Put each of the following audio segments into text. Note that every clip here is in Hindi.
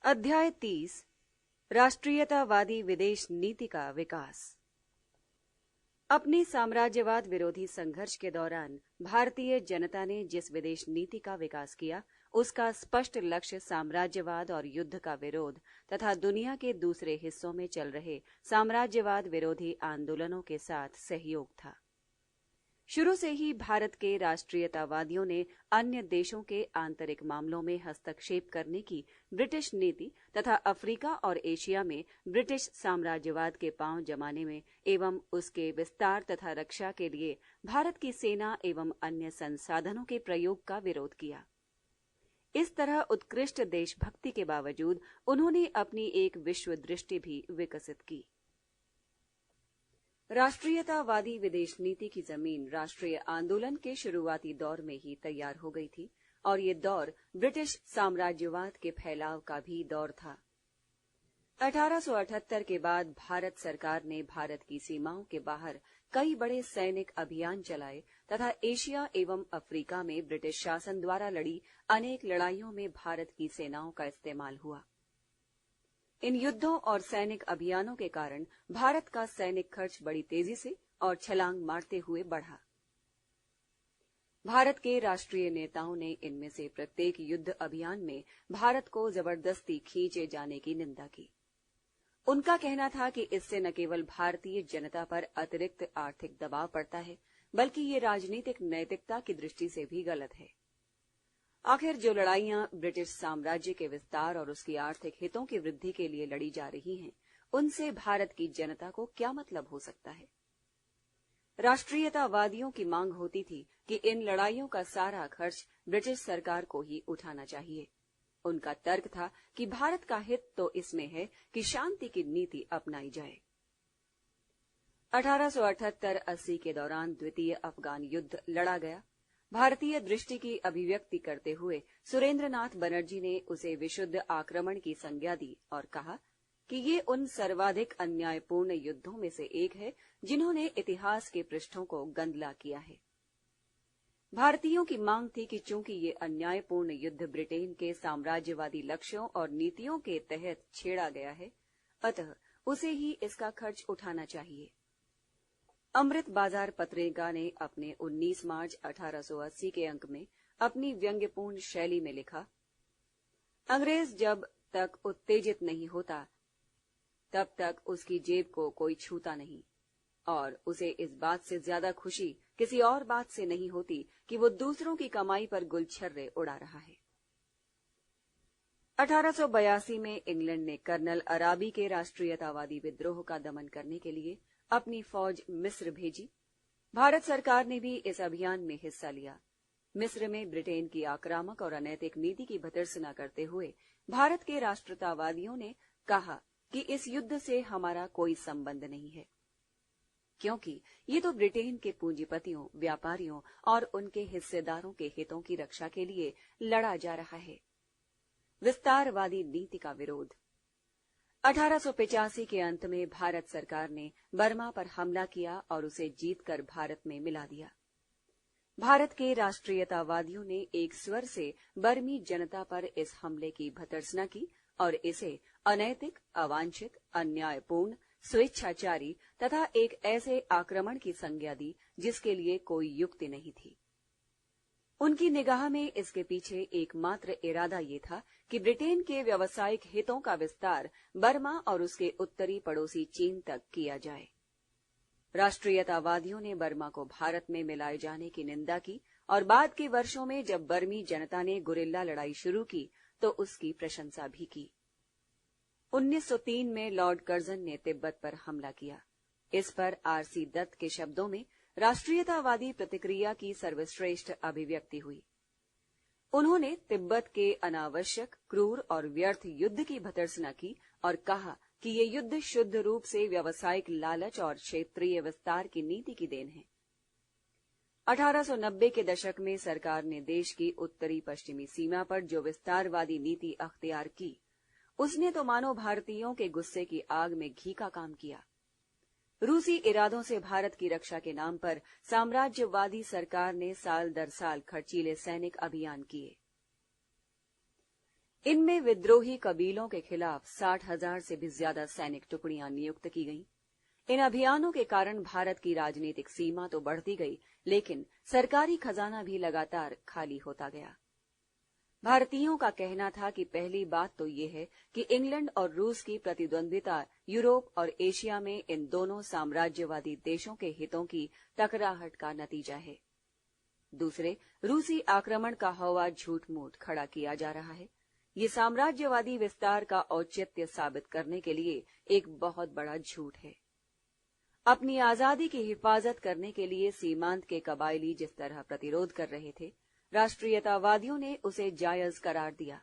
अध्याय 30 राष्ट्रीयतावादी विदेश नीति का विकास। अपने साम्राज्यवाद विरोधी संघर्ष के दौरान भारतीय जनता ने जिस विदेश नीति का विकास किया, उसका स्पष्ट लक्ष्य साम्राज्यवाद और युद्ध का विरोध तथा दुनिया के दूसरे हिस्सों में चल रहे साम्राज्यवाद विरोधी आंदोलनों के साथ सहयोग था। शुरू से ही भारत के राष्ट्रीयतावादियों ने अन्य देशों के आंतरिक मामलों में हस्तक्षेप करने की ब्रिटिश नीति तथा अफ्रीका और एशिया में ब्रिटिश साम्राज्यवाद के पांव जमाने में एवं उसके विस्तार तथा रक्षा के लिए भारत की सेना एवं अन्य संसाधनों के प्रयोग का विरोध किया। इस तरह उत्कृष्ट देशभक्ति के बावजूद उन्होंने अपनी एक विश्व दृष्टि भी विकसित की। राष्ट्रीयतावादी विदेश नीति की जमीन राष्ट्रीय आंदोलन के शुरुआती दौर में ही तैयार हो गई थी और ये दौर ब्रिटिश साम्राज्यवाद के फैलाव का भी दौर था। 1878 के बाद भारत सरकार ने भारत की सीमाओं के बाहर कई बड़े सैनिक अभियान चलाए तथा एशिया एवं अफ्रीका में ब्रिटिश शासन द्वारा लड़ी अनेक लड़ाइयों में भारत की सेनाओं का इस्तेमाल हुआ। इन युद्धों और सैनिक अभियानों के कारण भारत का सैनिक खर्च बड़ी तेजी से और छलांग मारते हुए बढ़ा। भारत के राष्ट्रीय नेताओं ने इनमें से प्रत्येक युद्ध अभियान में भारत को जबरदस्ती खींचे जाने की निंदा की। उनका कहना था कि इससे न केवल भारतीय जनता पर अतिरिक्त आर्थिक दबाव पड़ता है, बल्कि ये राजनीतिक नैतिकता की दृष्टि से भी गलत है। आखिर जो लड़ाइयां ब्रिटिश साम्राज्य के विस्तार और उसकी आर्थिक हितों की वृद्धि के लिए लड़ी जा रही हैं, उनसे भारत की जनता को क्या मतलब हो सकता है। राष्ट्रीयतावादियों की मांग होती थी कि इन लड़ाइयों का सारा खर्च ब्रिटिश सरकार को ही उठाना चाहिए। उनका तर्क था कि भारत का हित तो इसमें है कि शांति की नीति अपनाई जाए। 1878-80 के दौरान द्वितीय अफगान युद्ध लड़ा गया। भारतीय दृष्टि की अभिव्यक्ति करते हुए सुरेंद्रनाथ बनर्जी ने उसे विशुद्ध आक्रमण की संज्ञा दी और कहा कि ये उन सर्वाधिक अन्यायपूर्ण युद्धों में से एक है जिन्होंने इतिहास के पृष्ठों को गंदला किया है। भारतीयों की मांग थी कि चूंकि ये अन्यायपूर्ण युद्ध ब्रिटेन के साम्राज्यवादी लक्ष्यों और नीतियों के तहत छेड़ा गया है, अतः उसे ही इसका खर्च उठाना चाहिए। अमृत बाजार पत्रिका ने अपने 19 मार्च 1880 के अंक में अपनी व्यंग्यपूर्ण शैली में लिखा, अंग्रेज जब तक उत्तेजित नहीं होता तब तक उसकी जेब को कोई छूता नहीं और उसे इस बात से ज्यादा खुशी किसी और बात से नहीं होती कि वो दूसरों की कमाई पर गुलछर्रे उड़ा रहा है। 1882 में इंग्लैंड ने कर्नल अराबी के राष्ट्रीयतावादी विद्रोह का दमन करने के लिए अपनी फौज मिस्र भेजी। भारत सरकार ने भी इस अभियान में हिस्सा लिया। मिस्र में ब्रिटेन की आक्रामक और अनैतिक नीति की भर्त्सना करते हुए भारत के राष्ट्रतावादियों ने कहा कि इस युद्ध से हमारा कोई संबंध नहीं है, क्योंकि ये तो ब्रिटेन के पूंजीपतियों, व्यापारियों और उनके हिस्सेदारों के हितों की रक्षा के लिए लड़ा जा रहा है। विस्तारवादी नीति का विरोध। 1885 के अंत में भारत सरकार ने बर्मा पर हमला किया और उसे जीतकर भारत में मिला दिया। भारत के राष्ट्रीयतावादियों ने एक स्वर से बर्मी जनता पर इस हमले की भर्त्सना की और इसे अनैतिक, अवांछित, अन्यायपूर्ण, स्वेच्छाचारी तथा एक ऐसे आक्रमण की संज्ञा दी जिसके लिए कोई युक्ति नहीं थी। उनकी निगाह में इसके पीछे एकमात्र इरादा ये था कि ब्रिटेन के व्यावसायिक हितों का विस्तार बर्मा और उसके उत्तरी पड़ोसी चीन तक किया जाए। राष्ट्रीयतावादियों ने बर्मा को भारत में मिलाए जाने की निंदा की और बाद के वर्षों में जब बर्मी जनता ने गुरिल्ला लड़ाई शुरू की तो उसकी प्रशंसा भी की। 1903 में लॉर्ड कर्जन ने तिब्बत पर हमला किया। इस पर आरसी दत्त के शब्दों में राष्ट्रीयतावादी प्रतिक्रिया की सर्वश्रेष्ठ अभिव्यक्ति हुई। उन्होंने तिब्बत के अनावश्यक, क्रूर और व्यर्थ युद्ध की भर्त्सना की और कहा कि ये युद्ध शुद्ध रूप से व्यावसायिक लालच और क्षेत्रीय विस्तार की नीति की देन है। 1890 के दशक में सरकार ने देश की उत्तरी पश्चिमी सीमा पर जो विस्तारवादी नीति अख्तियार की, उसने तो मानो भारतीयों के गुस्से की आग में घी का काम किया। रूसी इरादों से भारत की रक्षा के नाम पर साम्राज्यवादी सरकार ने साल दर साल खर्चीले सैनिक अभियान किए। इनमें विद्रोही कबीलों के खिलाफ 60,000 से भी ज्यादा सैनिक टुकड़ियां नियुक्त की गईं। इन अभियानों के कारण भारत की राजनीतिक सीमा तो बढ़ती गई, लेकिन सरकारी खजाना भी लगातार खाली होता गया। भारतीयों का कहना था कि पहली बात तो ये है कि इंग्लैंड और रूस की प्रतिद्वंद्विता यूरोप और एशिया में इन दोनों साम्राज्यवादी देशों के हितों की टकराहट का नतीजा है। दूसरे, रूसी आक्रमण का हवा झूठ-मूठ खड़ा किया जा रहा है। ये साम्राज्यवादी विस्तार का औचित्य साबित करने के लिए एक बहुत बड़ा झूठ है। अपनी आजादी की हिफाजत करने के लिए सीमांत के कबायली जिस तरह प्रतिरोध कर रहे थे, राष्ट्रीयतावादियों ने उसे जायज करार दिया।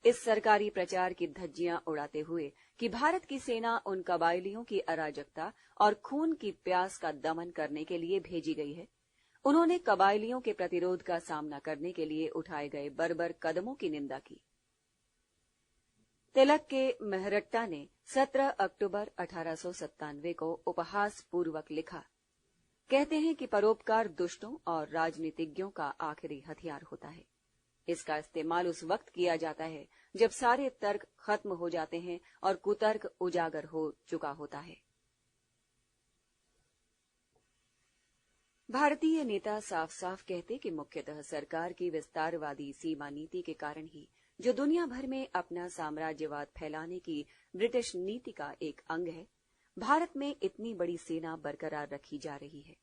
इस सरकारी प्रचार की धज्जियां उड़ाते हुए कि भारत की सेना उन कबायलियों की अराजकता और खून की प्यास का दमन करने के लिए भेजी गई है, उन्होंने कबायलियों के प्रतिरोध का सामना करने के लिए उठाए गए बर्बर कदमों की निंदा की। तिलक के मेहरट्टा ने 17 अक्टूबर 1897 को उपहास पूर्वक लिखा, कहते हैं कि परोपकार दुष्टों और राजनीतिज्ञों का आखिरी हथियार होता है। इसका इस्तेमाल उस वक्त किया जाता है जब सारे तर्क खत्म हो जाते हैं और कुतर्क उजागर हो चुका होता है। भारतीय नेता साफ साफ कहते कि मुख्यतः सरकार की विस्तारवादी सीमा नीति के कारण ही जो दुनिया भर में अपना साम्राज्यवाद फैलाने की ब्रिटिश नीति का एक अंग है, भारत में इतनी बड़ी सेना बरकरार रखी जा रही है।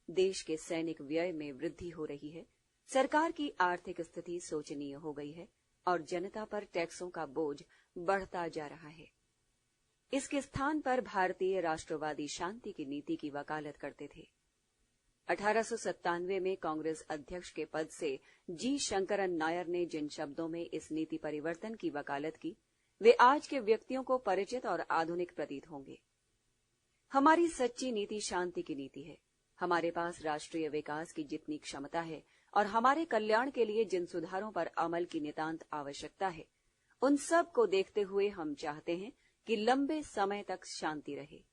देश के सैनिक व्यय में वृद्धि हो रही है, सरकार की आर्थिक स्थिति शोचनीय हो गई है और जनता पर टैक्सों का बोझ बढ़ता जा रहा है। इसके स्थान पर भारतीय राष्ट्रवादी शांति की नीति की वकालत करते थे। 1897 में कांग्रेस अध्यक्ष के पद से जी शंकरन नायर ने जिन शब्दों में इस नीति परिवर्तन की वकालत की, वे आज के व्यक्तियों को परिचित और आधुनिक प्रतीत होंगे। हमारी सच्ची नीति शांति की नीति है। हमारे पास राष्ट्रीय विकास की जितनी क्षमता है और हमारे कल्याण के लिए जिन सुधारों पर अमल की नितांत आवश्यकता है, उन सब को देखते हुए हम चाहते हैं कि लंबे समय तक शांति रहे।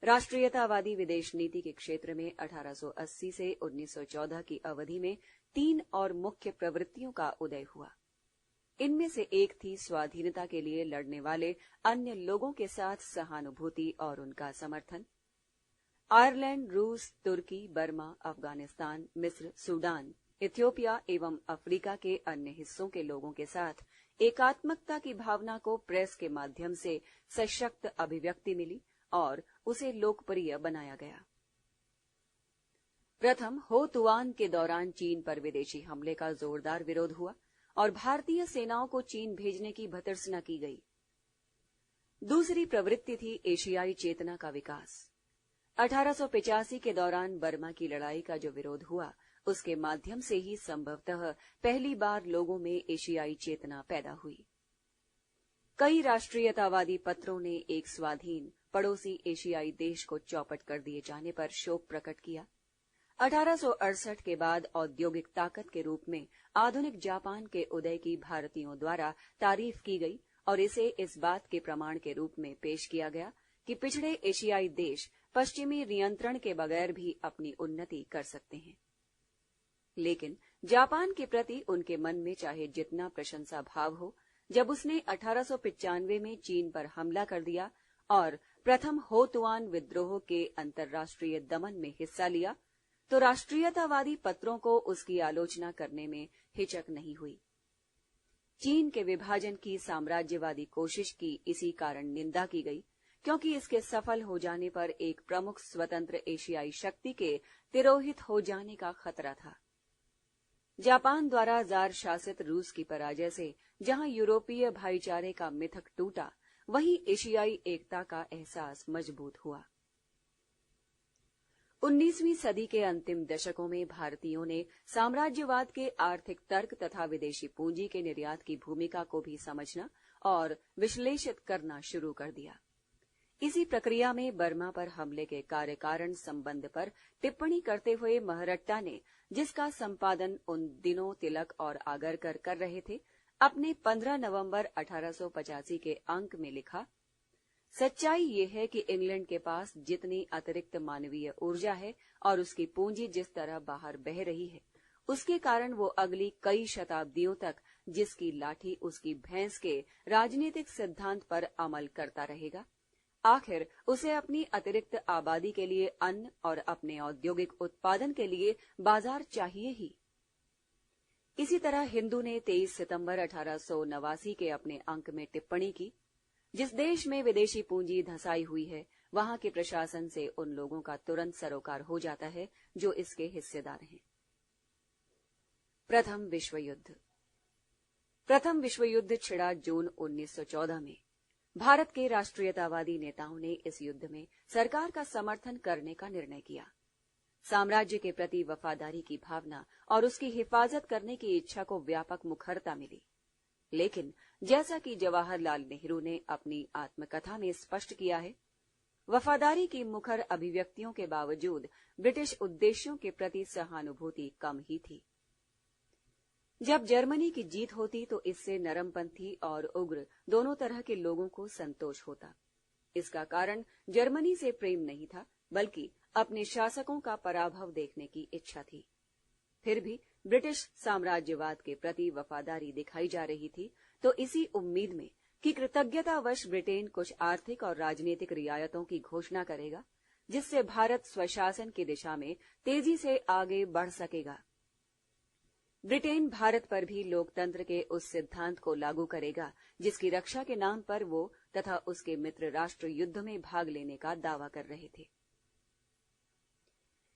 राष्ट्रीयतावादी विदेश नीति के क्षेत्र में 1880 से 1914 की अवधि में 3 और मुख्य प्रवृत्तियों का उदय हुआ। इनमें से एक थी स्वाधीनता के लिए लड़ने वाले अन्य लोगों के साथ सहानुभूति और उनका समर्थन। आयरलैंड, रूस, तुर्की, बर्मा, अफगानिस्तान, मिस्र, सूडान, इथियोपिया एवं अफ्रीका के अन्य हिस्सों के लोगों के साथ एकात्मकता की भावना को प्रेस के माध्यम से सशक्त अभिव्यक्ति मिली और उसे लोकप्रिय बनाया गया। प्रथम हो तुआन के दौरान चीन पर विदेशी हमले का जोरदार विरोध हुआ और भारतीय सेनाओं को चीन भेजने की भर्त्सना की गई। दूसरी प्रवृत्ति थी एशियाई चेतना का विकास। 1885 के दौरान बर्मा की लड़ाई का जो विरोध हुआ, उसके माध्यम से ही संभवतः पहली बार लोगों में एशियाई चेतना पैदा हुई। कई राष्ट्रीयतावादी पत्रों ने एक स्वाधीन पड़ोसी एशियाई देश को चौपट कर दिए जाने पर शोक प्रकट किया। 1868 के बाद औद्योगिक ताकत के रूप में आधुनिक जापान के उदय की भारतीयों द्वारा तारीफ की गई और इसे इस बात के प्रमाण के रूप में पेश किया गया कि पिछड़े एशियाई देश पश्चिमी नियंत्रण के बगैर भी अपनी उन्नति कर सकते हैं। लेकिन जापान के प्रति उनके मन में चाहे जितना प्रशंसा भाव हो, जब उसने 1895 में चीन पर हमला कर दिया और प्रथम हो तुआन विद्रोह के अंतर्राष्ट्रीय दमन में हिस्सा लिया, तो राष्ट्रीयतावादी पत्रों को उसकी आलोचना करने में हिचक नहीं हुई। चीन के विभाजन की साम्राज्यवादी कोशिश की इसी कारण निंदा की गई, क्योंकि इसके सफल हो जाने पर एक प्रमुख स्वतंत्र एशियाई शक्ति के तिरोहित हो जाने का खतरा था। जापान द्वारा जार शासित रूस की पराजय से जहां यूरोपीय भाईचारे का मिथक टूटा, वहीं एशियाई एकता का एहसास मजबूत हुआ। 19वीं सदी के अंतिम दशकों में भारतीयों ने साम्राज्यवाद के आर्थिक तर्क तथा विदेशी पूंजी के निर्यात की भूमिका को भी समझना और विश्लेषित करना शुरू कर दिया। इसी प्रक्रिया में बर्मा पर हमले के कार्य कारण संबंध पर टिप्पणी करते हुए महरट्टा ने, जिसका संपादन उन दिनों तिलक और आगरकर कर रहे थे, अपने 15 नवंबर 1885 के अंक में लिखा, सच्चाई ये है कि इंग्लैंड के पास जितनी अतिरिक्त मानवीय ऊर्जा है और उसकी पूंजी जिस तरह बाहर बह रही है, उसके कारण वो अगली कई शताब्दियों तक जिसकी लाठी उसकी भैंस के राजनीतिक सिद्धांत पर अमल करता रहेगा, आखिर उसे अपनी अतिरिक्त आबादी के लिए अन्न और अपने औद्योगिक उत्पादन के लिए बाजार चाहिए ही। इसी तरह हिंदू ने 23 सितंबर 1889 के अपने अंक में टिप्पणी की, जिस देश में विदेशी पूंजी धंसाई हुई है, वहां के प्रशासन से उन लोगों का तुरंत सरोकार हो जाता है जो इसके हिस्सेदार हैं। प्रथम विश्व युद्ध। प्रथम विश्व युद्ध छिड़ा जून 1914 में। भारत के राष्ट्रीयतावादी नेताओं ने इस युद्ध में सरकार का समर्थन करने का निर्णय किया। साम्राज्य के प्रति वफादारी की भावना और उसकी हिफाजत करने की इच्छा को व्यापक मुखरता मिली। लेकिन जैसा कि जवाहरलाल नेहरू ने अपनी आत्मकथा में स्पष्ट किया है, वफादारी की मुखर अभिव्यक्तियों के बावजूद ब्रिटिश उद्देश्यों के प्रति सहानुभूति कम ही थी। जब जर्मनी की जीत होती तो इससे नरमपंथी और उग्र दोनों तरह के लोगों को संतोष होता। इसका कारण जर्मनी से प्रेम नहीं था, बल्कि अपने शासकों का पराभव देखने की इच्छा थी। फिर भी ब्रिटिश साम्राज्यवाद के प्रति वफादारी दिखाई जा रही थी, तो इसी उम्मीद में कि कृतज्ञतावश ब्रिटेन कुछ आर्थिक और राजनीतिक रियायतों की घोषणा करेगा, जिससे भारत स्वशासन की दिशा में तेजी से आगे बढ़ सकेगा। ब्रिटेन भारत पर भी लोकतंत्र के उस सिद्धांत को लागू करेगा जिसकी रक्षा के नाम पर वो तथा उसके मित्र राष्ट्र युद्ध में भाग लेने का दावा कर रहे थे।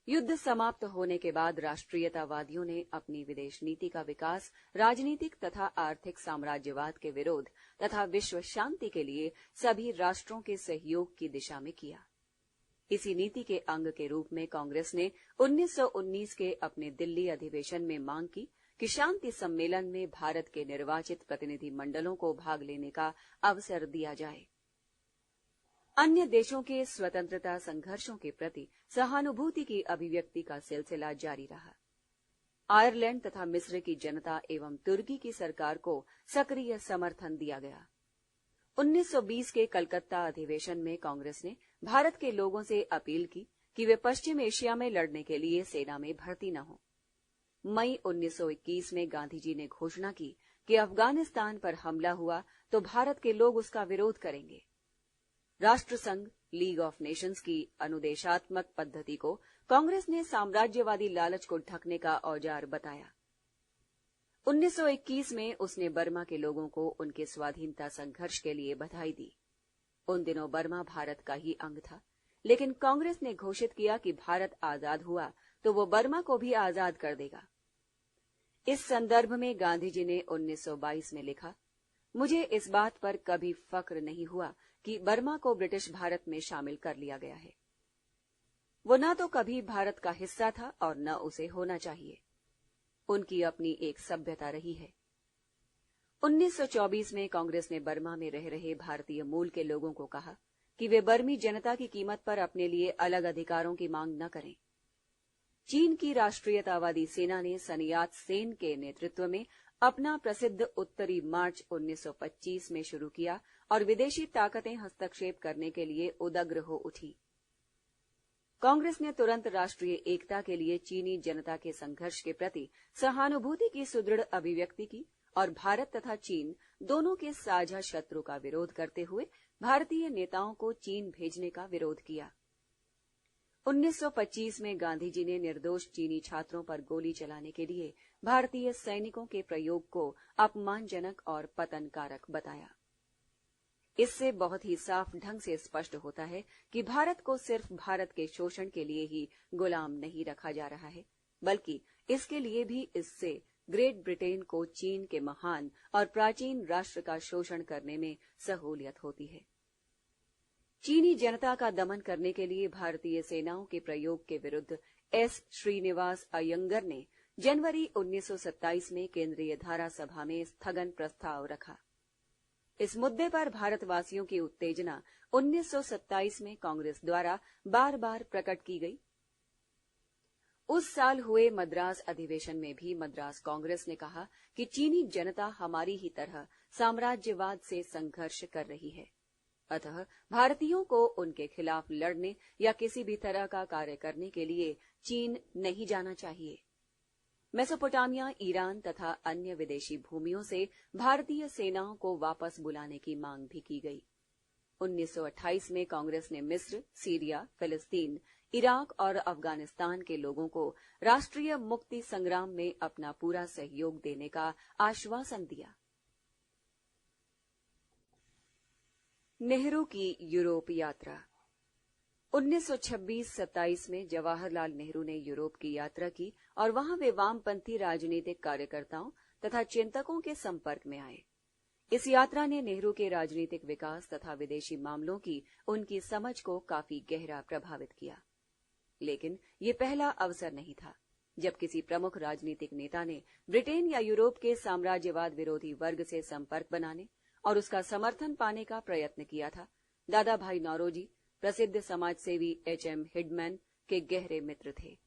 युद्ध समाप्त होने के बाद राष्ट्रीयतावादियों ने अपनी विदेश नीति का विकास राजनीतिक तथा आर्थिक साम्राज्यवाद के विरोध तथा विश्व शांति के लिए सभी राष्ट्रों के सहयोग की दिशा में किया। इसी नीति के अंग के रूप में कांग्रेस ने 1919 के अपने दिल्ली अधिवेशन में मांग की कि शांति सम्मेलन में भारत के निर्वाचित प्रतिनिधि मंडलों को भाग लेने का अवसर दिया जाए। अन्य देशों के स्वतंत्रता संघर्षों के प्रति सहानुभूति की अभिव्यक्ति का सिलसिला जारी रहा। आयरलैंड तथा मिस्र की जनता एवं तुर्की की सरकार को सक्रिय समर्थन दिया गया। 1920 के कलकत्ता अधिवेशन में कांग्रेस ने भारत के लोगों से अपील की कि वे पश्चिम एशिया में लड़ने के लिए सेना में भर्ती न हो। मई 1921 में गांधी जी ने घोषणा की कि अफगानिस्तान पर हमला हुआ तो भारत के लोग उसका विरोध करेंगे। राष्ट्रसंघ, लीग ऑफ नेशंस की अनुदेशात्मक पद्धति को कांग्रेस ने साम्राज्यवादी लालच को ढकने का औजार बताया। 1921 में उसने बर्मा के लोगों को उनके स्वाधीनता संघर्ष के लिए बधाई दी। उन दिनों बर्मा भारत का ही अंग था, लेकिन कांग्रेस ने घोषित किया कि भारत आजाद हुआ तो वो बर्मा को भी आजाद कर देगा। इस संदर्भ में गांधी जी ने 1922 में लिखा, मुझे इस बात पर कभी फक्र नहीं हुआ कि बर्मा को ब्रिटिश भारत में शामिल कर लिया गया है। वो न तो कभी भारत का हिस्सा था और न उसे होना चाहिए। उनकी अपनी एक सभ्यता रही है। 1924 में कांग्रेस ने बर्मा में रह रहे भारतीय मूल के लोगों को कहा कि वे बर्मी जनता की कीमत पर अपने लिए अलग अधिकारों की मांग न करें। चीन की राष्ट्रीयतावादी सेना ने सन यात सेन के नेतृत्व में अपना प्रसिद्ध उत्तरी मार्च 1925 में शुरू किया और विदेशी ताकतें हस्तक्षेप करने के लिए उदग्र हो उठी। कांग्रेस ने तुरंत राष्ट्रीय एकता के लिए चीनी जनता के संघर्ष के प्रति सहानुभूति की सुदृढ़ अभिव्यक्ति की और भारत तथा चीन दोनों के साझा शत्रु का विरोध करते हुए भारतीय नेताओं को चीन भेजने का विरोध किया। 1925 में गांधी जी ने निर्दोष चीनी छात्रों पर गोली चलाने के लिए भारतीय सैनिकों के प्रयोग को अपमानजनक और पतनकारक बताया। इससे बहुत ही साफ ढंग से स्पष्ट होता है कि भारत को सिर्फ भारत के शोषण के लिए ही गुलाम नहीं रखा जा रहा है, बल्कि इसके लिए भी इससे ग्रेट ब्रिटेन को चीन के महान और प्राचीन राष्ट्र का शोषण करने में सहूलियत होती है। चीनी जनता का दमन करने के लिए भारतीय सेनाओं के प्रयोग के विरुद्ध एस श्रीनिवास अयंगर ने जनवरी 1927 में केंद्रीय धारा सभा में स्थगन प्रस्ताव रखा। इस मुद्दे पर भारतवासियों की उत्तेजना 1927 में कांग्रेस द्वारा बार बार प्रकट की गई। उस साल हुए मद्रास अधिवेशन में भी मद्रास कांग्रेस ने कहा कि चीनी जनता हमारी ही तरह साम्राज्यवाद से संघर्ष कर रही है, अतः भारतीयों को उनके खिलाफ लड़ने या किसी भी तरह का कार्य करने के लिए चीन नहीं जाना चाहिए। मेसोपोटामिया, ईरान तथा अन्य विदेशी भूमियों से भारतीय सेनाओं को वापस बुलाने की मांग भी की गई। 1928 में कांग्रेस ने मिस्र, सीरिया, फिलिस्तीन, इराक और अफगानिस्तान के लोगों को राष्ट्रीय मुक्ति संग्राम में अपना पूरा सहयोग देने का आश्वासन दिया। नेहरू की यूरोप यात्रा। 1926-27 में जवाहरलाल नेहरू ने यूरोप की यात्रा की और वहां वे वामपंथी राजनीतिक कार्यकर्ताओं तथा चिंतकों के संपर्क में आए। इस यात्रा ने नेहरू के राजनीतिक विकास तथा विदेशी मामलों की उनकी समझ को काफी गहरा प्रभावित किया। लेकिन ये पहला अवसर नहीं था जब किसी प्रमुख राजनीतिक नेता ने ब्रिटेन या यूरोप के साम्राज्यवाद विरोधी वर्ग से संपर्क बनाने और उसका समर्थन पाने का प्रयत्न किया था। दादा भाई नौरोजी प्रसिद्ध समाजसेवी एच.एम. हिडमैन के गहरे मित्र थे।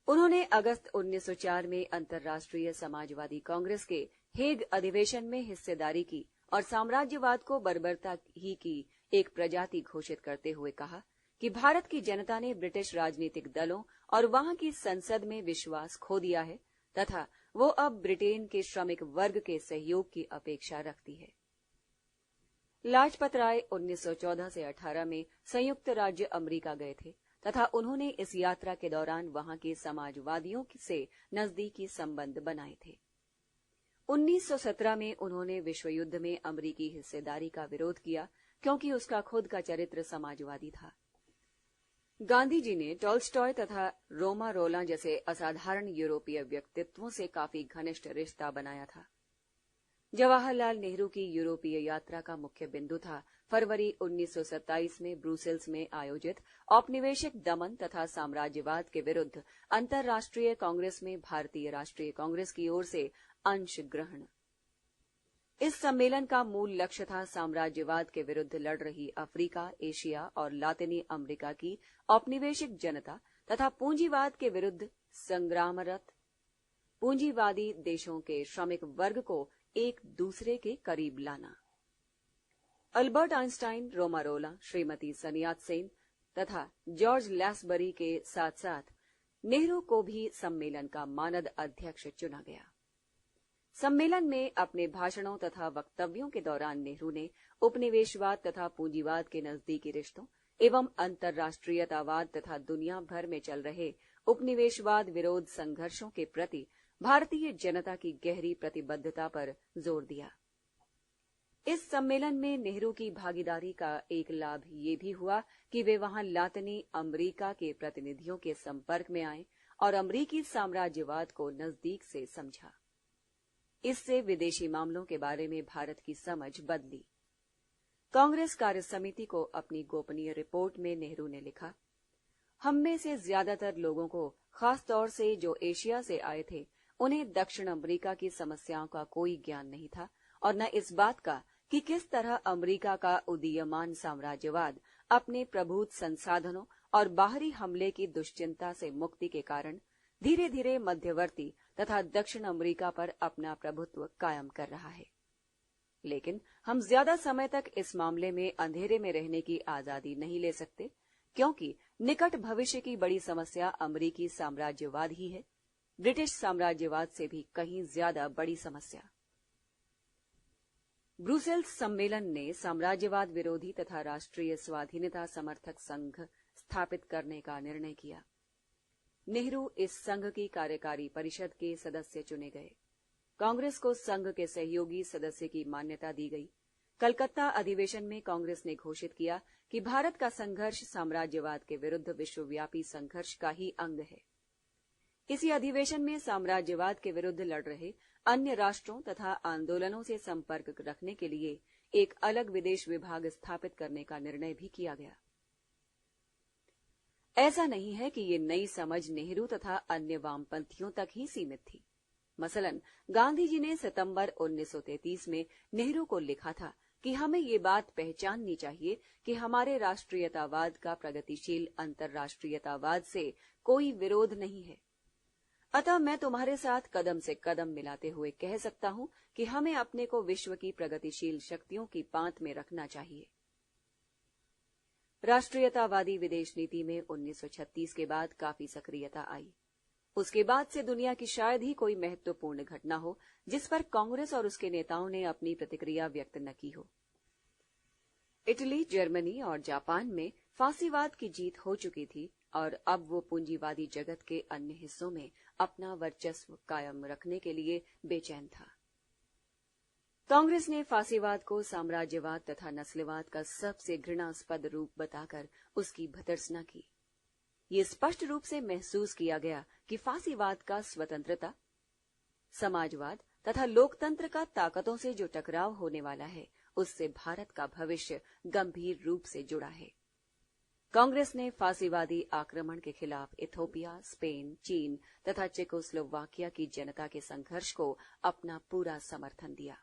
उन्होंने अगस्त 1904 में अंतर्राष्ट्रीय समाजवादी कांग्रेस के हेग अधिवेशन में हिस्सेदारी की और साम्राज्यवाद को बर्बरता ही की एक प्रजाति घोषित करते हुए कहा कि भारत की जनता ने ब्रिटिश राजनीतिक दलों और वहां की संसद में विश्वास खो दिया है तथा वो अब ब्रिटेन के श्रमिक वर्ग के सहयोग की अपेक्षा रखती है। लाजपत राय 1914 से 18 में संयुक्त राज्य अमेरिका गए थे तथा उन्होंने इस यात्रा के दौरान वहां के समाजवादियों से नजदीकी संबंध बनाए थे। 1917 में उन्होंने विश्व युद्ध में अमेरिकी हिस्सेदारी का विरोध किया क्योंकि उसका खुद का चरित्र समाजवादी था। गांधी जी ने टॉल्स्टॉय तथा रोमा रोला जैसे असाधारण यूरोपीय व्यक्तित्वों से काफी घनिष्ठ रिश्ता बनाया था। जवाहरलाल नेहरू की यूरोपीय यात्रा का मुख्य बिंदु था फरवरी 1927 में ब्रुसेल्स में आयोजित औपनिवेशिक दमन तथा साम्राज्यवाद के विरुद्ध अंतर्राष्ट्रीय कांग्रेस में भारतीय राष्ट्रीय कांग्रेस की ओर से अंश ग्रहण। इस सम्मेलन का मूल लक्ष्य था साम्राज्यवाद के विरुद्ध लड़ रही अफ्रीका, एशिया और लातिनी अमेरिका की औपनिवेशिक जनता तथा पूंजीवाद के विरुद्ध संग्रामरत पूंजीवादी देशों के श्रमिक वर्ग को एक दूसरे के करीब लाना। अल्बर्ट आइंस्टाइन, रोमा रोला, श्रीमती सनियात सेन तथा जॉर्ज लैसबरी के साथ साथ नेहरू को भी सम्मेलन का मानद अध्यक्ष चुना गया। सम्मेलन में अपने भाषणों तथा वक्तव्यों के दौरान नेहरू ने उपनिवेशवाद तथा पूंजीवाद के नजदीकी रिश्तों एवं अंतर्राष्ट्रीयतावाद तथा दुनिया भर में चल रहे उपनिवेशवाद विरोध संघर्षों के प्रति भारतीय जनता की गहरी प्रतिबद्धता पर जोर दिया। इस सम्मेलन में नेहरू की भागीदारी का एक लाभ ये भी हुआ कि वे वहां लातिनी अमेरिका के प्रतिनिधियों के संपर्क में आए और अमेरिकी साम्राज्यवाद को नजदीक से समझा। इससे विदेशी मामलों के बारे में भारत की समझ बदली। कांग्रेस कार्य समिति को अपनी गोपनीय रिपोर्ट में नेहरू ने लिखा, हम में से ज्यादातर लोगों को, खास तौर से जो एशिया से आए थे, उन्हें दक्षिण अमेरिका की समस्याओं का कोई ज्ञान नहीं था और न इस बात का कि किस तरह अमेरिका का उदीयमान साम्राज्यवाद अपने प्रभुत्व संसाधनों और बाहरी हमले की दुश्चिंता से मुक्ति के कारण धीरे धीरे मध्यवर्ती तथा दक्षिण अमेरिका पर अपना प्रभुत्व कायम कर रहा है। लेकिन हम ज्यादा समय तक इस मामले में अंधेरे में रहने की आजादी नहीं ले सकते, क्योंकि निकट भविष्य की बड़ी समस्या अमेरिकी साम्राज्यवाद ही है, ब्रिटिश साम्राज्यवाद से भी कहीं ज्यादा बड़ी समस्या। ब्रुसेल्स सम्मेलन ने साम्राज्यवाद विरोधी तथा राष्ट्रीय स्वाधीनता समर्थक संघ स्थापित करने का निर्णय किया। नेहरू इस संघ की कार्यकारी परिषद के सदस्य चुने गए। कांग्रेस को संघ के सहयोगी सदस्य की मान्यता दी गई। कलकत्ता अधिवेशन में कांग्रेस ने घोषित किया कि भारत का संघर्ष साम्राज्यवाद के विरुद्ध विश्वव्यापी संघर्ष का ही अंग है। इसी अधिवेशन में साम्राज्यवाद के विरुद्ध लड़ रहे अन्य राष्ट्रों तथा आंदोलनों से संपर्क रखने के लिए एक अलग विदेश विभाग स्थापित करने का निर्णय भी किया गया। ऐसा नहीं है कि ये नई समझ नेहरू तथा अन्य वामपंथियों तक ही सीमित थी। मसलन गांधी जी ने सितंबर 1933 में नेहरू को लिखा था कि हमें ये बात पहचाननी चाहिए कि हमारे राष्ट्रीयतावाद का प्रगतिशील अंतर्राष्ट्रीयतावाद से कोई विरोध नहीं है। अतः मैं तुम्हारे साथ कदम से कदम मिलाते हुए कह सकता हूं कि हमें अपने को विश्व की प्रगतिशील शक्तियों की पांत में रखना चाहिए। राष्ट्रीयतावादी विदेश नीति में 1936 के बाद काफी सक्रियता आई। उसके बाद से दुनिया की शायद ही कोई महत्वपूर्ण घटना हो जिस पर कांग्रेस और उसके नेताओं ने अपनी प्रतिक्रिया व्यक्त न की हो। इटली, जर्मनी और जापान में फांसीवाद की जीत हो चुकी थी और अब वो पूंजीवादी जगत के अन्य हिस्सों में अपना वर्चस्व कायम रखने के लिए बेचैन था। कांग्रेस ने फांसीवाद को साम्राज्यवाद तथा नस्लवाद का सबसे घृणास्पद रूप बताकर उसकी भर्त्सना की। ये स्पष्ट रूप से महसूस किया गया कि फांसीवाद का स्वतंत्रता, समाजवाद तथा लोकतंत्र का ताकतों से जो टकराव होने वाला है, उससे भारत का भविष्य गंभीर रूप से जुड़ा है। कांग्रेस ने फांसीवादी आक्रमण के खिलाफ इथियोपिया, स्पेन, चीन तथा चेकोस्लोवाकिया की जनता के संघर्ष को अपना पूरा समर्थन दिया।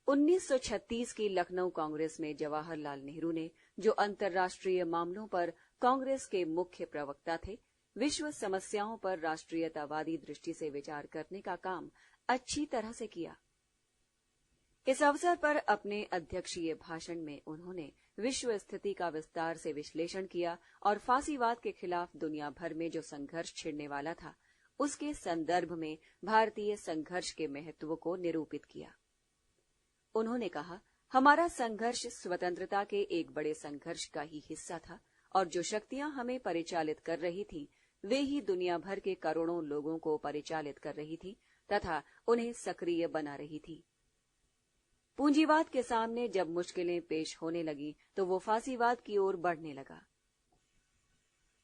1936 की लखनऊ कांग्रेस में जवाहरलाल नेहरू ने, जो अंतर्राष्ट्रीय मामलों पर कांग्रेस के मुख्य प्रवक्ता थे, विश्व समस्याओं पर राष्ट्रीयतावादी दृष्टि से विचार करने का काम अच्छी तरह से किया। इस अवसर पर अपने अध्यक्षीय भाषण में उन्होंने विश्व स्थिति का विस्तार से विश्लेषण किया और फांसीवाद के खिलाफ दुनिया भर में जो संघर्ष छिड़ने वाला था, उसके संदर्भ में भारतीय संघर्ष के महत्व को निरूपित किया। उन्होंने कहा, हमारा संघर्ष स्वतंत्रता के एक बड़े संघर्ष का ही हिस्सा था और जो शक्तियां हमें परिचालित कर रही थी, वे ही दुनिया भर के करोड़ों लोगों को परिचालित कर रही थी तथा उन्हें सक्रिय बना रही थी। पूंजीवाद के सामने जब मुश्किलें पेश होने लगी तो वो फांसीवाद की ओर बढ़ने लगा।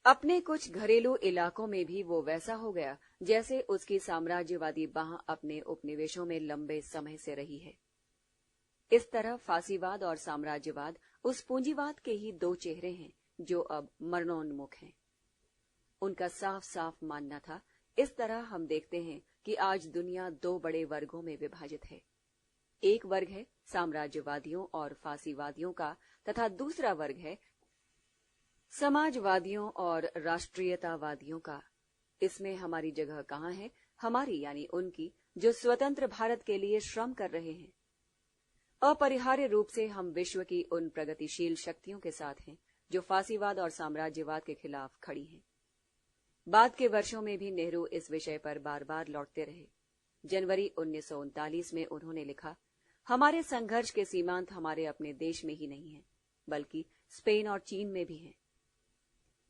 अपने कुछ घरेलू इलाकों में भी वो वैसा हो गया जैसे उसकी साम्राज्यवादी बाह अपने उपनिवेशों में लंबे समय से रही है। इस तरह फांसीवाद और साम्राज्यवाद उस पूंजीवाद के ही दो चेहरे हैं जो अब मरणोन्मुख हैं। उनका साफ साफ मानना था। इस तरह हम देखते हैं कि आज दुनिया दो बड़े वर्गों में विभाजित है। एक वर्ग है साम्राज्यवादियों और फांसीवादियों का तथा दूसरा वर्ग है समाजवादियों और राष्ट्रीयतावादियों का। इसमें हमारी जगह कहाँ है? हमारी यानी उनकी जो स्वतंत्र भारत के लिए श्रम कर रहे हैं। अपरिहार्य रूप से हम विश्व की उन प्रगतिशील शक्तियों के साथ हैं जो फांसीवाद और साम्राज्यवाद के खिलाफ खड़ी हैं। बाद के वर्षों में भी नेहरू इस विषय पर बार बार लौटते रहे। जनवरी 1939 में उन्होंने लिखा, हमारे संघर्ष के सीमांत हमारे अपने देश में ही नहीं है, बल्कि स्पेन और चीन में भी हैं।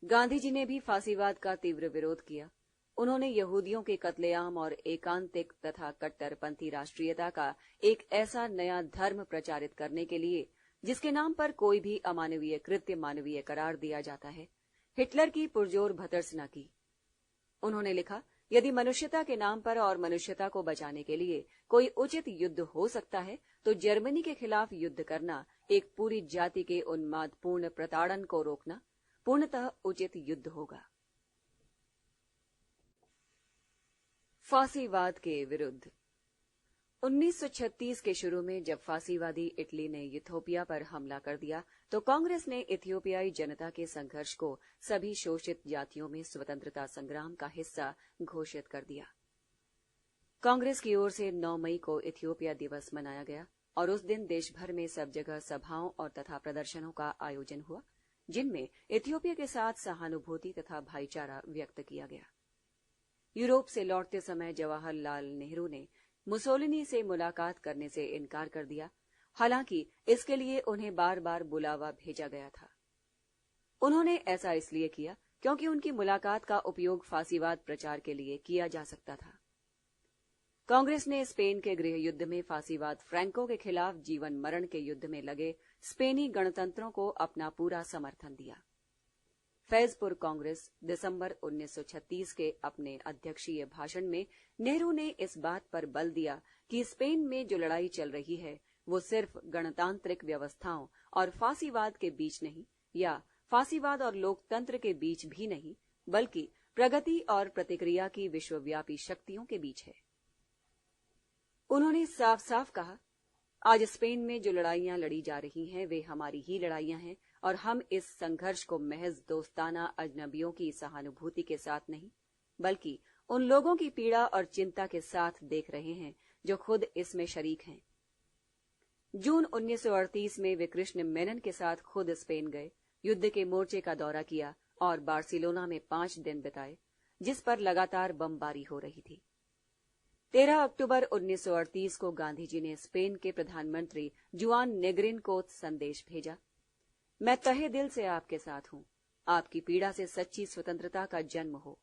गांधी जी ने भी फांसीवाद का तीव्र विरोध किया। उन्होंने यहूदियों के कत्लेआम और एकांतिक तथा कट्टरपंथी राष्ट्रीयता का एक ऐसा नया धर्म प्रचारित करने के लिए जिसके नाम पर कोई भी अमानवीय कृत्य मानवीय करार दिया जाता है, हिटलर की पुरजोर भर्त्सना की। उन्होंने लिखा, यदि मनुष्यता के नाम पर और मनुष्यता को बचाने के लिए कोई उचित युद्ध हो सकता है तो जर्मनी के खिलाफ युद्ध करना, एक पूरी जाति के उन्मादपूर्ण प्रताड़न को रोकना पूर्णतः उचित युद्ध होगा। फांसीवाद के विरुद्ध 1936 के शुरू में जब फांसीवादी इटली ने इथियोपिया पर हमला कर दिया तो कांग्रेस ने इथियोपियाई जनता के संघर्ष को सभी शोषित जातियों में स्वतंत्रता संग्राम का हिस्सा घोषित कर दिया। कांग्रेस की ओर से 9 मई को इथियोपिया दिवस मनाया गया और उस दिन देश भर में सब जगह सभाओं और तथा प्रदर्शनों का आयोजन हुआ, जिनमें इथियोपिया के साथ सहानुभूति तथा भाईचारा व्यक्त किया गया। यूरोप से लौटते समय जवाहरलाल नेहरू ने मुसोलिनी से मुलाकात करने से इनकार कर दिया, हालांकि इसके लिए उन्हें बार बार बुलावा भेजा गया था। उन्होंने ऐसा इसलिए किया क्योंकि उनकी मुलाकात का उपयोग फांसीवाद प्रचार के लिए किया जा सकता था। कांग्रेस ने स्पेन के गृह युद्ध में फांसीवाद फ्रैंको के खिलाफ जीवन मरण के युद्ध में लगे स्पेनी गणतंत्रों को अपना पूरा समर्थन दिया। फैजपुर कांग्रेस दिसंबर 1936 के अपने अध्यक्षीय भाषण में नेहरू ने इस बात पर बल दिया कि स्पेन में जो लड़ाई चल रही है वो सिर्फ गणतांत्रिक व्यवस्थाओं और फांसीवाद के बीच नहीं, या फांसीवाद और लोकतंत्र के बीच भी नहीं, बल्कि प्रगति और प्रतिक्रिया की विश्वव्यापी शक्तियों के बीच है। उन्होंने साफ साफ कहा, आज स्पेन में जो लड़ाइयां लड़ी जा रही हैं वे हमारी ही लड़ाइयां हैं और हम इस संघर्ष को महज दोस्ताना अजनबियों की सहानुभूति के साथ नहीं, बल्कि उन लोगों की पीड़ा और चिंता के साथ देख रहे हैं जो खुद इसमें शरीक हैं। जून 1938 में वे कृष्ण मेनन के साथ खुद स्पेन गए, युद्ध के मोर्चे का दौरा किया और बार्सिलोना में 5 दिन बिताए। जिस पर लगातार बमबारी हो रही थी। 13 अक्टूबर 1938 को गांधी जी ने स्पेन के प्रधानमंत्री जुआन नेग्रिन को संदेश भेजा, मैं तहे दिल से आपके साथ हूं, आपकी पीड़ा से सच्ची स्वतंत्रता का जन्म हो।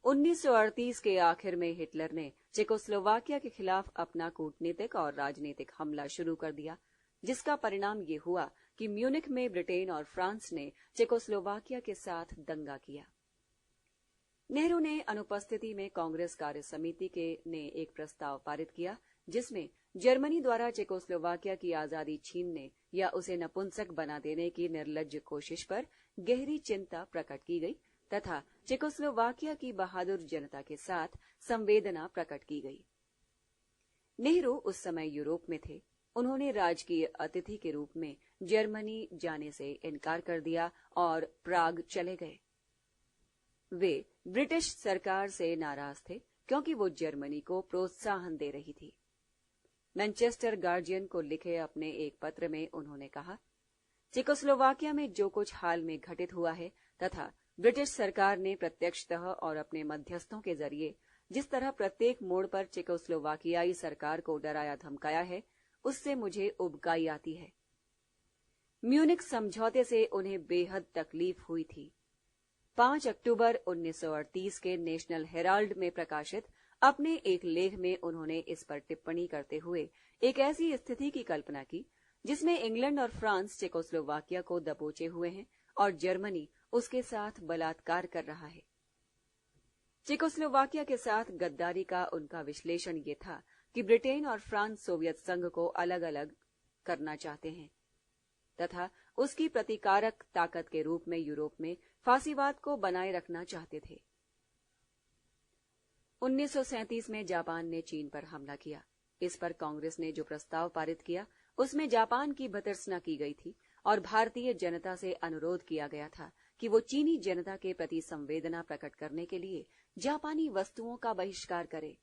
1938 के आखिर में हिटलर ने चेकोस्लोवाकिया के खिलाफ अपना कूटनीतिक और राजनीतिक हमला शुरू कर दिया, जिसका परिणाम ये हुआ कि म्यूनिख में ब्रिटेन और फ्रांस ने चेकोस्लोवाकिया के साथ दंगा किया। नेहरू ने अनुपस्थिति में कांग्रेस कार्य समिति ने एक प्रस्ताव पारित किया, जिसमें जर्मनी द्वारा चेकोस्लोवाकिया की आजादी छीनने या उसे नपुंसक बना देने की निर्लज्ज कोशिश पर गहरी चिंता प्रकट की गई तथा चेकोस्लोवाकिया की बहादुर जनता के साथ संवेदना प्रकट की गई। नेहरू उस समय यूरोप में थे। उन्होंने राजकीय अतिथि के रूप में जर्मनी जाने से इनकार कर दिया और प्राग चले गए। वे ब्रिटिश सरकार से नाराज थे क्योंकि वो जर्मनी को प्रोत्साहन दे रही थी। मैनचेस्टर गार्जियन को लिखे अपने एक पत्र में उन्होंने कहा, चेकोस्लोवाकिया में जो कुछ हाल में घटित हुआ है तथा ब्रिटिश सरकार ने प्रत्यक्षतः और अपने मध्यस्थों के जरिए जिस तरह प्रत्येक मोड़ पर चेकोस्लोवाकियाई सरकार को डराया धमकाया है, उससे मुझे उबकाई आती है। म्यूनिख समझौते से उन्हें बेहद तकलीफ हुई थी। 5 अक्टूबर 1938 के नेशनल हेराल्ड में प्रकाशित अपने एक लेख में उन्होंने इस पर टिप्पणी करते हुए एक ऐसी स्थिति की कल्पना की जिसमें इंग्लैंड और फ्रांस चेकोस्लोवाकिया को दबोचे हुए हैं और जर्मनी उसके साथ बलात्कार कर रहा है। चेकोस्लोवाकिया के साथ गद्दारी का उनका विश्लेषण ये था कि ब्रिटेन और फ्रांस सोवियत संघ को अलग अलग करना चाहते हैं तथा उसकी प्रतिकारक ताकत के रूप में यूरोप में फांसीवाद को बनाए रखना चाहते थे। 1937 में जापान ने चीन पर हमला किया। इस पर कांग्रेस ने जो प्रस्ताव पारित किया उसमें जापान की भर्त्सना की गई थी और भारतीय जनता से अनुरोध किया गया था कि वो चीनी जनता के प्रति संवेदना प्रकट करने के लिए जापानी वस्तुओं का बहिष्कार करे।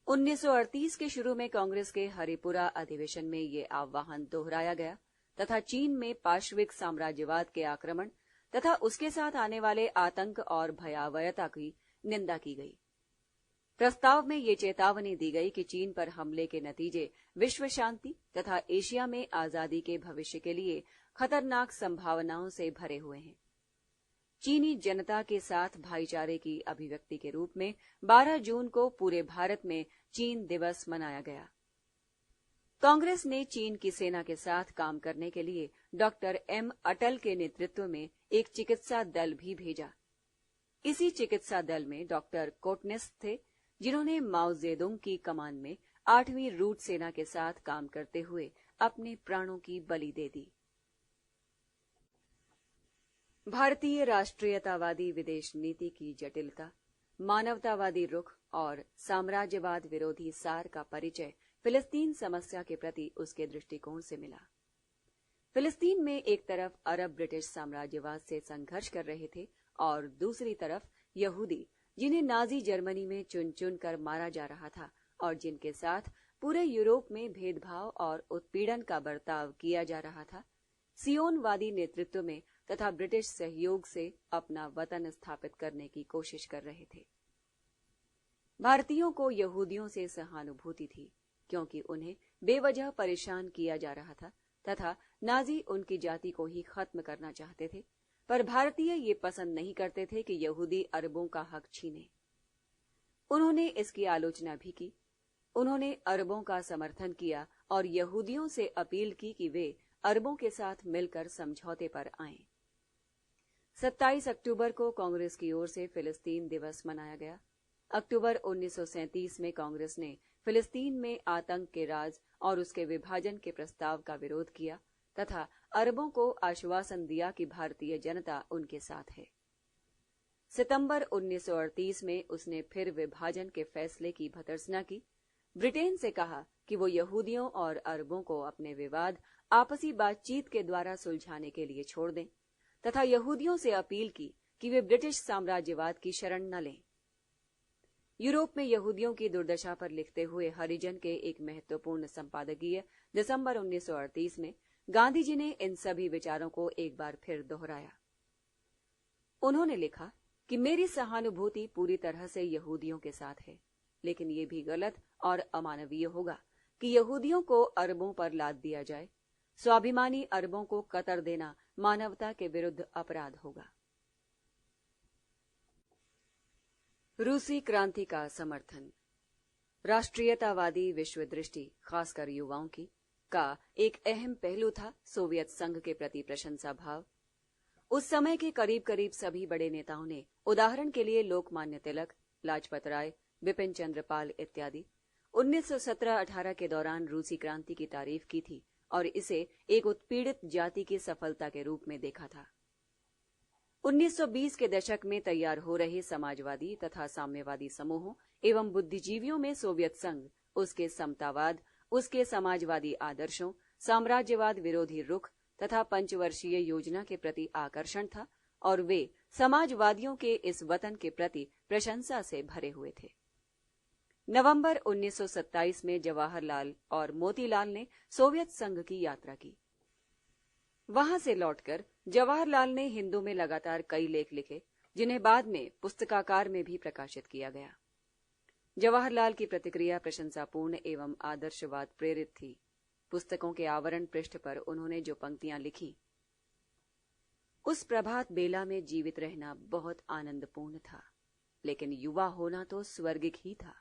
1938 के शुरू में कांग्रेस के हरिपुरा अधिवेशन में ये आह्वान दोहराया गया तथा चीन में पार्श्विक साम्राज्यवाद के आक्रमण तथा उसके साथ आने वाले आतंक और भयावहता की निंदा की गई। प्रस्ताव में ये चेतावनी दी गई कि चीन पर हमले के नतीजे विश्व शांति तथा एशिया में आजादी के भविष्य के लिए खतरनाक संभावनाओं से भरे हुए हैं। चीनी जनता के साथ भाईचारे की अभिव्यक्ति के रूप में 12 जून को पूरे भारत में चीन दिवस मनाया गया। कांग्रेस ने चीन की सेना के साथ काम करने के लिए डॉक्टर एम अटल के नेतृत्व में एक चिकित्सा दल भी भेजा। इसी चिकित्सा दल में डॉक्टर कोटनेस थे, जिन्होंने माओ जेडुंग की कमान में 8वीं रूट सेना के साथ काम करते हुए अपने प्राणों की बलि दे दी। भारतीय राष्ट्रीयतावादी विदेश नीति की जटिलता, मानवतावादी रुख और साम्राज्यवाद विरोधी सार का परिचय फिलिस्तीन समस्या के प्रति उसके दृष्टिकोण से मिला। फिलिस्तीन में एक तरफ अरब ब्रिटिश साम्राज्यवाद से संघर्ष कर रहे थे और दूसरी तरफ यहूदी, जिन्हें नाजी जर्मनी में चुन चुन कर मारा जा रहा था और जिनके साथ पूरे यूरोप में भेदभाव और उत्पीड़न का बर्ताव किया जा रहा था, सियोनवादी नेतृत्व में तथा ब्रिटिश सहयोग से अपना वतन स्थापित करने की कोशिश कर रहे थे। भारतीयों को यहूदियों से सहानुभूति थी क्योंकि उन्हें बेवजह परेशान किया जा रहा था तथा नाजी उनकी जाति को ही खत्म करना चाहते थे, पर भारतीय ये पसंद नहीं करते थे कि यहूदी अरबों का हक छीने। उन्होंने इसकी आलोचना भी की। उन्होंने अरबों का समर्थन किया और यहूदियों से अपील की कि वे अरबों के साथ मिलकर समझौते पर आएं। 27 अक्टूबर को कांग्रेस की ओर से फिलिस्तीन दिवस मनाया गया। अक्टूबर 1937 में कांग्रेस ने फिलिस्तीन में आतंक के राज और उसके विभाजन के प्रस्ताव का विरोध किया तथा अरबों को आश्वासन दिया कि भारतीय जनता उनके साथ है। सितंबर 1938 में उसने फिर विभाजन के फैसले की भर्त्सना की। ब्रिटेन से कहा कि वो यहूदियों और अरबों को अपने विवाद आपसी बातचीत के द्वारा सुलझाने के लिए छोड़ दें तथा यहूदियों से अपील की कि वे ब्रिटिश साम्राज्यवाद की शरण न लें। यूरोप में यहूदियों की दुर्दशा पर लिखते हुए हरिजन के एक महत्वपूर्ण संपादकीय दिसंबर 1938 में गांधी जी ने इन सभी विचारों को एक बार फिर दोहराया। उन्होंने लिखा कि मेरी सहानुभूति पूरी तरह से यहूदियों के साथ है, लेकिन ये भी गलत और अमानवीय होगा कि यहूदियों को अरबों पर लाद दिया जाए। स्वाभिमानी अरबों को कतर देना मानवता के विरुद्ध अपराध होगा। रूसी क्रांति का समर्थन। राष्ट्रीयतावादी विश्व दृष्टि, खासकर युवाओं की, का एक अहम पहलू था सोवियत संघ के प्रति प्रशंसा भाव। उस समय के करीब करीब सभी बड़े नेताओं ने, उदाहरण के लिए लोकमान्य तिलक, लाजपत राय, बिपिन चंद्र पाल इत्यादि, 1917-18 के दौरान रूसी क्रांति की तारीफ की थी और इसे एक उत्पीड़ित जाति की सफलता के रूप में देखा था। 1920 के दशक में तैयार हो रहे समाजवादी तथा साम्यवादी समूहों एवं बुद्धिजीवियों में सोवियत संघ, उसके समतावाद, उसके समाजवादी आदर्शों, साम्राज्यवाद विरोधी रुख तथा पंचवर्षीय योजना के प्रति आकर्षण था और वे समाजवादियों के इस वतन के प्रति प्रशंसा से भरे हुए थे। नवंबर 1927 में जवाहरलाल और मोतीलाल ने सोवियत संघ की यात्रा की। वहां से लौटकर जवाहरलाल ने हिंदू में लगातार कई लेख लिखे, जिन्हें बाद में पुस्तकाकार में भी प्रकाशित किया गया। जवाहरलाल की प्रतिक्रिया प्रशंसापूर्ण एवं आदर्शवाद प्रेरित थी। पुस्तकों के आवरण पृष्ठ पर उन्होंने जो पंक्तियां लिखी, उस प्रभात बेला में जीवित रहना बहुत आनंदपूर्ण था, लेकिन युवा होना तो स्वर्गिक ही था।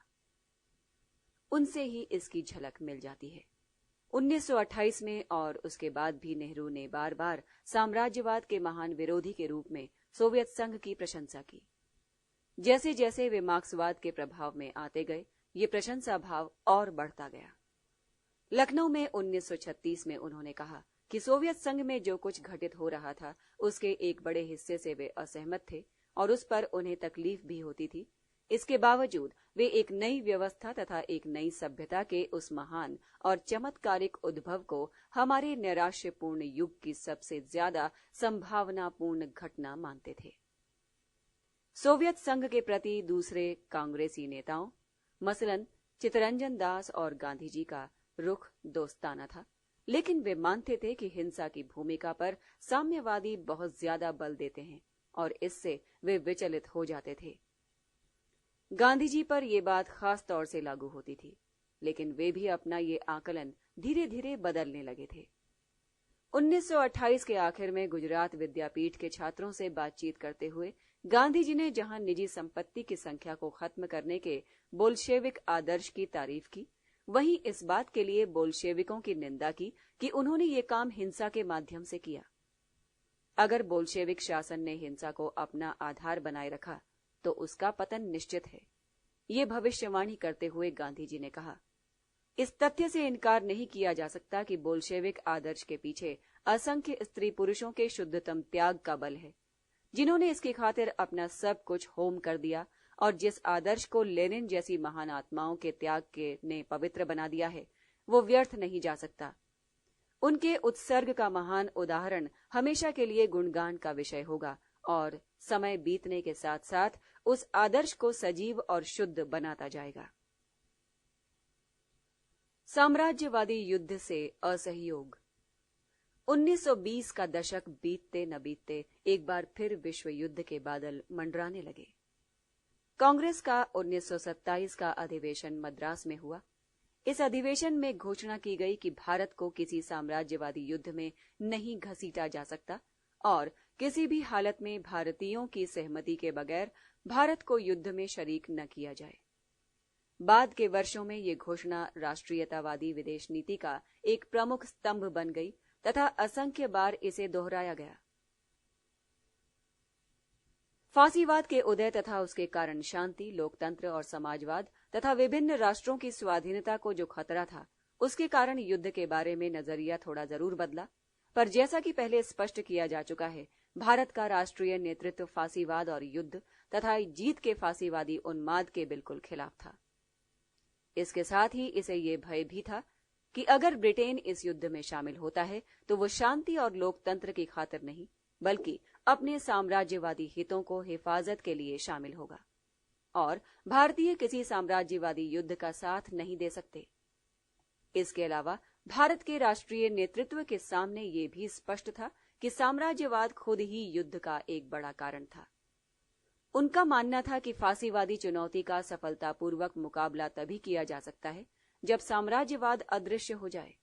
उनसे ही इसकी झलक मिल जाती है। 1928 में और उसके बाद भी नेहरू ने बार बार साम्राज्यवाद के महान विरोधी के रूप में सोवियत संघ की प्रशंसा की। जैसे जैसे वे मार्क्सवाद के प्रभाव में आते गए, ये प्रशंसा भाव और बढ़ता गया। लखनऊ में 1936 में उन्होंने कहा कि सोवियत संघ में जो कुछ घटित हो रहा था उसके एक बड़े हिस्से से वे असहमत थे और उस पर उन्हें तकलीफ भी होती थी। इसके बावजूद वे एक नई व्यवस्था तथा एक नई सभ्यता के उस महान और चमत्कारिक उद्भव को हमारे नैराश्यपूर्ण युग की सबसे ज्यादा संभावनापूर्ण घटना मानते थे। सोवियत संघ के प्रति दूसरे कांग्रेसी नेताओं, मसलन चित्तरंजन दास और गांधी जी का रुख दोस्ताना था, लेकिन वे मानते थे कि हिंसा की भूमिका पर साम्यवादी बहुत ज्यादा बल देते हैं और इससे वे विचलित हो जाते थे। गांधी जी पर यह बात खास तौर से लागू होती थी, लेकिन वे भी अपना ये आकलन धीरे धीरे बदलने लगे थे। 1928 के आखिर में गुजरात विद्यापीठ के छात्रों से बातचीत करते हुए गांधी जी ने जहां निजी संपत्ति की संख्या को खत्म करने के बोल्शेविक आदर्श की तारीफ की, वहीं इस बात के लिए बोल्शेविकों की निंदा की कि उन्होंने ये काम हिंसा के माध्यम से किया। अगर बोल्शेविक शासन ने हिंसा को अपना आधार बनाए रखा तो उसका पतन निश्चित है। ये भविष्यवाणी करते हुए गांधी जी ने कहा, इस तथ्य से इनकार नहीं किया जा सकता कि बोल्शेविक आदर्श के पीछे असंख्य स्त्री पुरुषों के शुद्धतम त्याग का बल है, जिन्होंने इसकी खातिर अपना सब कुछ होम कर दिया और जिस आदर्श को लेनिन जैसी महान आत्माओं के त्याग के ने पवित्र बना दिया है, वो व्यर्थ नहीं जा सकता। उनके उत्सर्ग का महान उदाहरण हमेशा के लिए गुणगान का विषय होगा और समय बीतने के साथ साथ उस आदर्श को सजीव और शुद्ध बनाता जाएगा। साम्राज्यवादी युद्ध से असहयोग। 1920 का दशक बीतते न बीतते एक बार फिर विश्व युद्ध के बादल मंडराने लगे। कांग्रेस का 1927 का अधिवेशन मद्रास में हुआ। इस अधिवेशन में घोषणा की गई कि भारत को किसी साम्राज्यवादी युद्ध में नहीं घसीटा जा सकता और किसी भी हालत में भारतीयों की सहमति के बगैर भारत को युद्ध में शरीक न किया जाए। बाद के वर्षों में ये घोषणा राष्ट्रीयतावादी विदेश नीति का एक प्रमुख स्तंभ बन गई तथा असंख्य बार इसे दोहराया गया। फांसीवाद के उदय तथा उसके कारण शांति, लोकतंत्र और समाजवाद तथा विभिन्न राष्ट्रों की स्वाधीनता को जो खतरा था, उसके कारण युद्ध के बारे में नजरिया थोड़ा जरूर बदला, पर जैसा कि पहले स्पष्ट किया जा चुका है, भारत का राष्ट्रीय नेतृत्व फांसीवाद और युद्ध तथा जीत के फांसीवादी उन्माद के बिल्कुल खिलाफ था। इसके साथ ही इसे ये भय भी था कि अगर ब्रिटेन इस युद्ध में शामिल होता है तो वो शांति और लोकतंत्र की खातिर नहीं, बल्कि अपने साम्राज्यवादी हितों को हिफाजत के लिए शामिल होगा और भारतीय किसी साम्राज्यवादी युद्ध का साथ नहीं दे सकते। इसके अलावा भारत के राष्ट्रीय नेतृत्व के सामने ये भी स्पष्ट था कि साम्राज्यवाद खुद ही युद्ध का एक बड़ा कारण था। उनका मानना था कि फांसीवादी चुनौती का सफलतापूर्वक मुकाबला तभी किया जा सकता है जब साम्राज्यवाद अदृश्य हो जाए।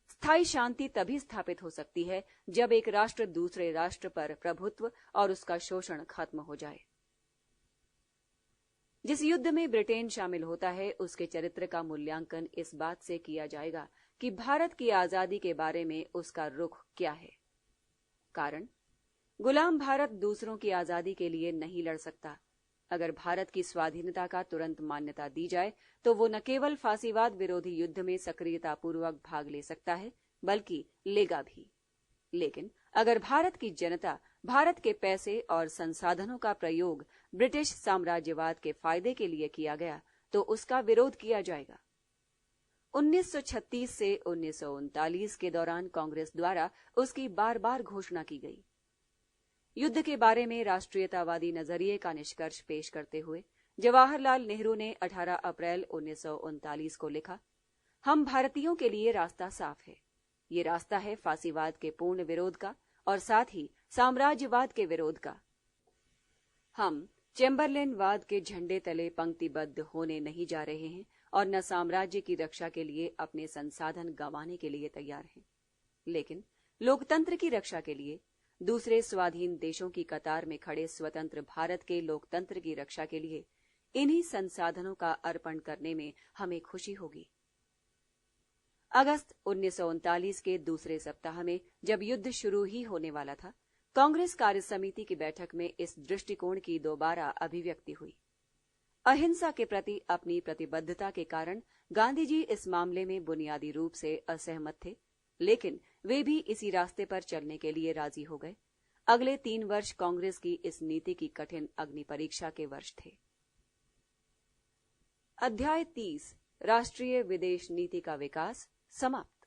स्थायी शांति तभी स्थापित हो सकती है जब एक राष्ट्र दूसरे राष्ट्र पर प्रभुत्व और उसका शोषण खत्म हो जाए। जिस युद्ध में ब्रिटेन शामिल होता है, उसके चरित्र का मूल्यांकन इस बात से किया जाएगा कि भारत की आजादी के बारे में उसका रुख क्या है। कारण, गुलाम भारत दूसरों की आजादी के लिए नहीं लड़ सकता। अगर भारत की स्वाधीनता का तुरंत मान्यता दी जाए तो वो न केवल फांसीवाद विरोधी युद्ध में सक्रियतापूर्वक भाग ले सकता है, बल्कि लेगा भी। लेकिन अगर भारत की जनता भारत के पैसे और संसाधनों का प्रयोग ब्रिटिश साम्राज्यवाद के फायदे के लिए किया गया तो उसका विरोध किया जाएगा। 1936 से 1939 के दौरान कांग्रेस द्वारा उसकी बार बार घोषणा की गई। युद्ध के बारे में राष्ट्रीयतावादी नजरिए का निष्कर्ष पेश करते हुए जवाहरलाल नेहरू ने 18 अप्रैल 1939 को लिखा, हम भारतीयों के लिए रास्ता साफ है। ये रास्ता है फांसीवाद के पूर्ण विरोध का और साथ ही साम्राज्यवाद के विरोध का। हम चैम्बरलेनवाद के झंडे तले पंक्तिबद्ध होने नहीं जा रहे हैं और न साम्राज्य की रक्षा के लिए अपने संसाधन गंवाने के लिए तैयार हैं, लेकिन लोकतंत्र की रक्षा के लिए, दूसरे स्वाधीन देशों की कतार में खड़े स्वतंत्र भारत के लोकतंत्र की रक्षा के लिए इन्हीं संसाधनों का अर्पण करने में हमें खुशी होगी। अगस्त 1939 के दूसरे सप्ताह में जब युद्ध शुरू ही होने वाला था, कांग्रेस कार्यसमिति की बैठक में इस दृष्टिकोण की दोबारा अभिव्यक्ति हुई। अहिंसा के प्रति अपनी प्रतिबद्धता के कारण गांधी जी इस मामले में बुनियादी रूप से असहमत थे, लेकिन वे भी इसी रास्ते पर चलने के लिए राजी हो गए। अगले 3 वर्ष कांग्रेस की इस नीति की कठिन अग्नि परीक्षा के वर्ष थे। अध्याय 30 राष्ट्रीय विदेश नीति का विकास समाप्त।